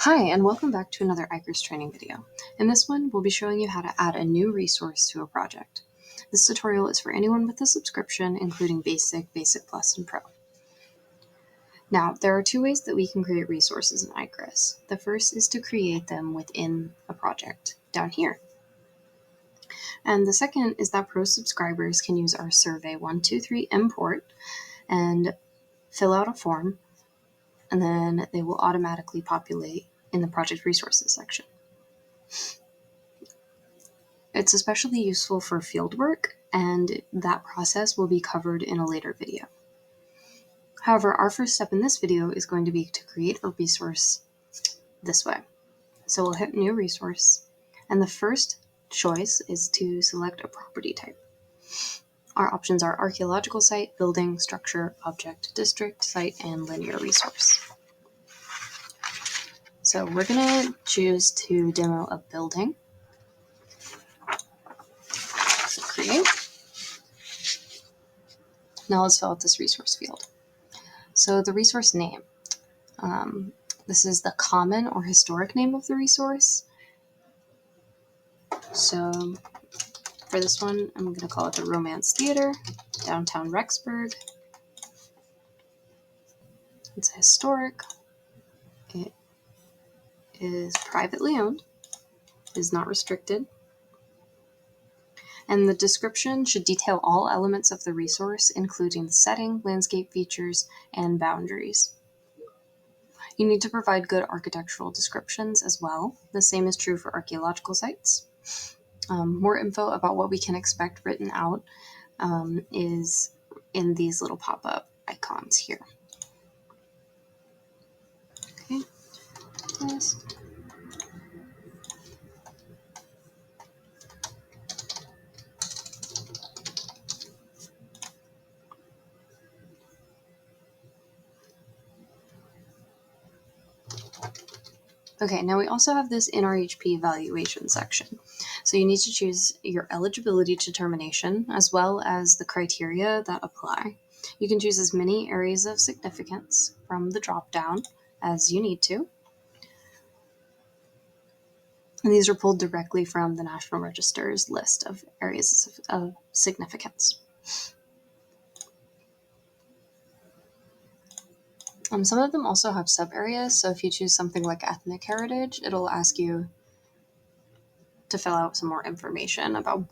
Hi, and welcome back to another iCourse training video. In this one, we'll be showing you how to add a new resource to a project. This tutorial is for anyone with a subscription, including Basic, Basic Plus, and Pro. Now, there are two ways that we can create resources in iCourse. The first is to create them within a project, down here. And the second is that Pro subscribers can use our Survey 123 import and fill out a form, and then they will automatically populate in the project resources section. It's especially useful for fieldwork, and that process will be covered in a later video. However, our first step in this video is going to be to create a resource this way. So we'll hit New Resource, and the first choice is to select a property type. Our options are archaeological site, building, structure, object, district, site, and linear resource. So we're going to choose to demo a building. So create. Now let's fill out this resource field. So the resource name. This is the common or historic name of the resource. So for this one, I'm going to call it the Romance Theater, downtown Rexburg. It's historic. It is privately owned, is not restricted. And the description should detail all elements of the resource, including the setting, landscape features, and boundaries. You need to provide good architectural descriptions as well. The same is true for archaeological sites. More info about what we can expect written out is in these little pop-up icons here. Okay, yes. Okay, now we also have this NRHP evaluation section. So you need to choose your eligibility determination as well as the criteria that apply. You can choose as many areas of significance from the drop-down as you need to. And these are pulled directly from the National Register's list of areas of significance. Some of them also have sub-areas, so if you choose something like ethnic heritage, it'll ask you to fill out some more information about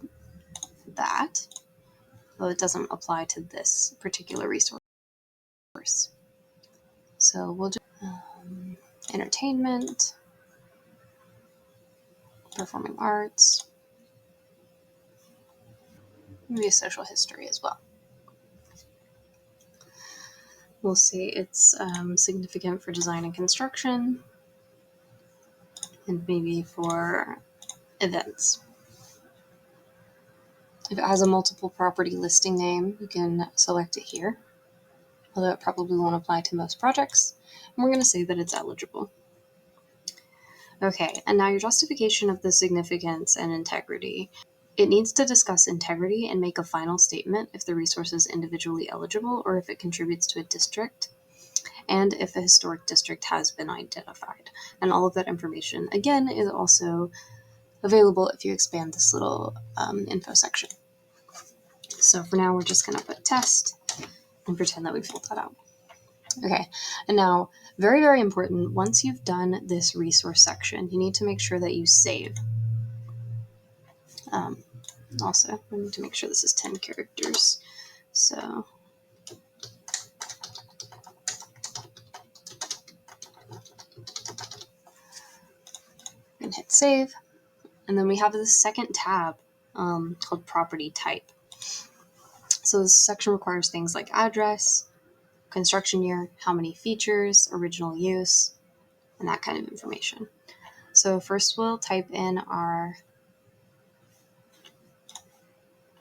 that, though it doesn't apply to this particular resource. So we'll do entertainment, performing arts, maybe a social history as well. We'll say it's significant for design and construction, and maybe for events. If it has a multiple property listing name, you can select it here, although it probably won't apply to most projects. And we're going to say that it's eligible. Okay, and now your justification of the significance and integrity. It needs to discuss integrity and make a final statement if the resource is individually eligible or if it contributes to a district, and if a historic district has been identified. And all of that information, again, is also available if you expand this little info section. So for now, we're just going to put test and pretend that we filled that out. Okay, and now, very, very important, once you've done this resource section, you need to make sure that you save. Also, I need to make sure this is 10 characters. So and hit save. And then we have this second tab called property type. So this section requires things like address, construction year, how many features, original use, and that kind of information. So first we'll type in our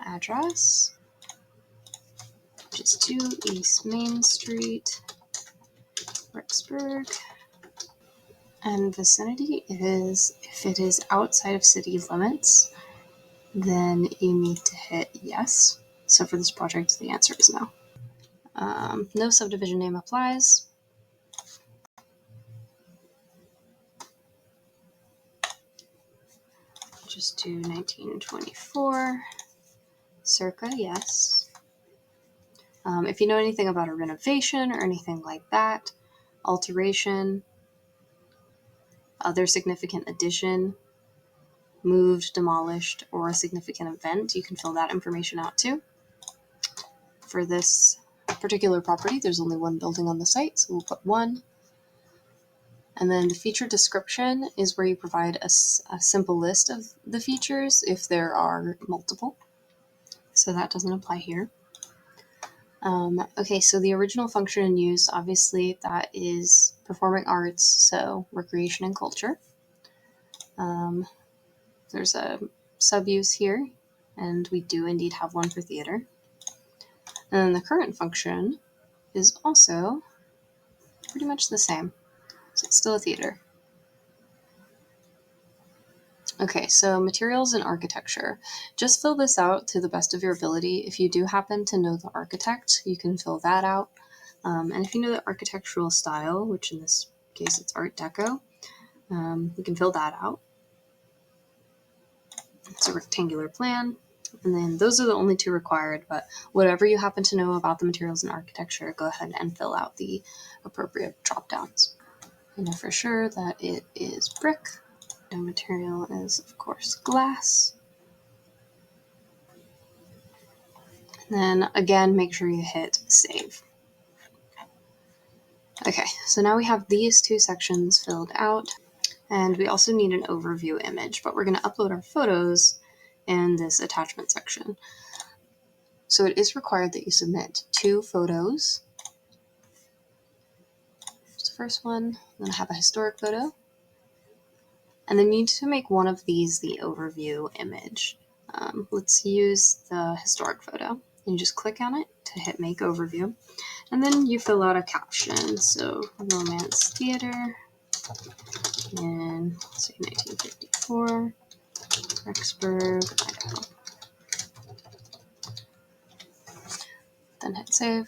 address, which is 2 East Main Street, Rexburg. And vicinity is, if it is outside of city limits, then you need to hit yes. So for this project, the answer is no. No subdivision name applies. just do 1924, circa, yes. If you know anything about a renovation or anything like that, alteration, other significant addition, moved, demolished, or a significant event, you can fill that information out too. For this particular property, there's only one building on the site, so we'll put 1. And then the feature description is where you provide a simple list of the features if there are multiple. So that doesn't apply here. Okay, so the original function and use, obviously that is performing arts, so recreation and culture. There's a sub-use here, and we do indeed have one for theater. And then the current function is also pretty much the same. So it's still a theater. Okay, so materials and architecture. Just fill this out to the best of your ability. If you do happen to know the architect, you can fill that out. And if you know the architectural style, which in this case it's Art Deco, you can fill that out. It's a rectangular plan. And then those are the only 2 required, but whatever you happen to know about the materials and architecture, go ahead and fill out the appropriate drop-downs. I know for sure that it is brick. The material is, of course, glass. And then again, make sure you hit save. Okay, so now we have these 2 sections filled out, and we also need an overview image, but we're going to upload our photos in this attachment section. So it is required that you submit 2 photos. Just the first one, then have a historic photo. And then you need to make one of these the overview image. Let's use the historic photo. You just click on it to hit make overview. And then you fill out a caption. So Romance Theater in, say, 1954, Rexburg, Idaho. Then hit save.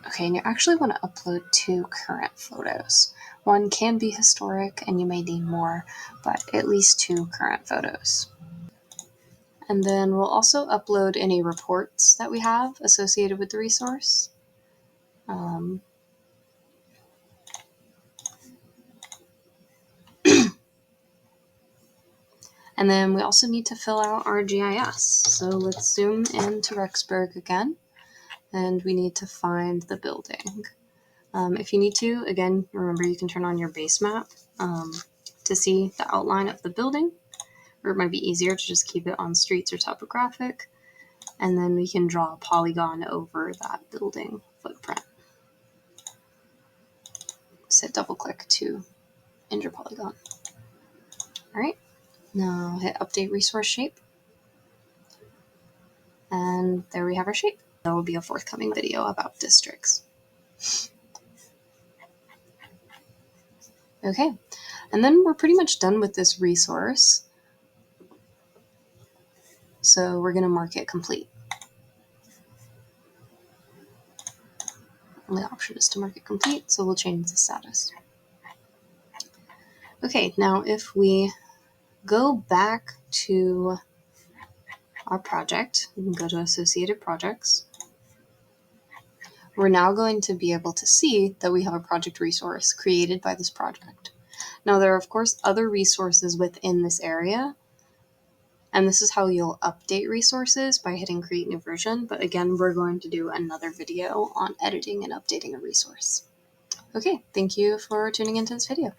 Okay, and you actually want to upload 2 current photos. One can be historic and you may need more, but at least 2 current photos. And then we'll also upload any reports that we have associated with the resource. And then we also need to fill out our GIS. So let's zoom into Rexburg again, and we need to find the building. If you need to, again, remember you can turn on your base map to see the outline of the building, or it might be easier to just keep it on streets or topographic, and then we can draw a polygon over that building footprint. Just hit double click to end your polygon. All right. Now hit update resource shape. And there we have our shape. There will be a forthcoming video about districts. Okay, and then we're pretty much done with this resource. So we're going to mark it complete. And the option is to mark it complete, so we'll change the status. Okay, now if we go back to our project, we can go to Associated Projects. We're now going to be able to see that we have a project resource created by this project. Now there are of course other resources within this area, and this is how you'll update resources by hitting create new version, but again we're going to do another video on editing and updating a resource. Okay, thank you for tuning into this video.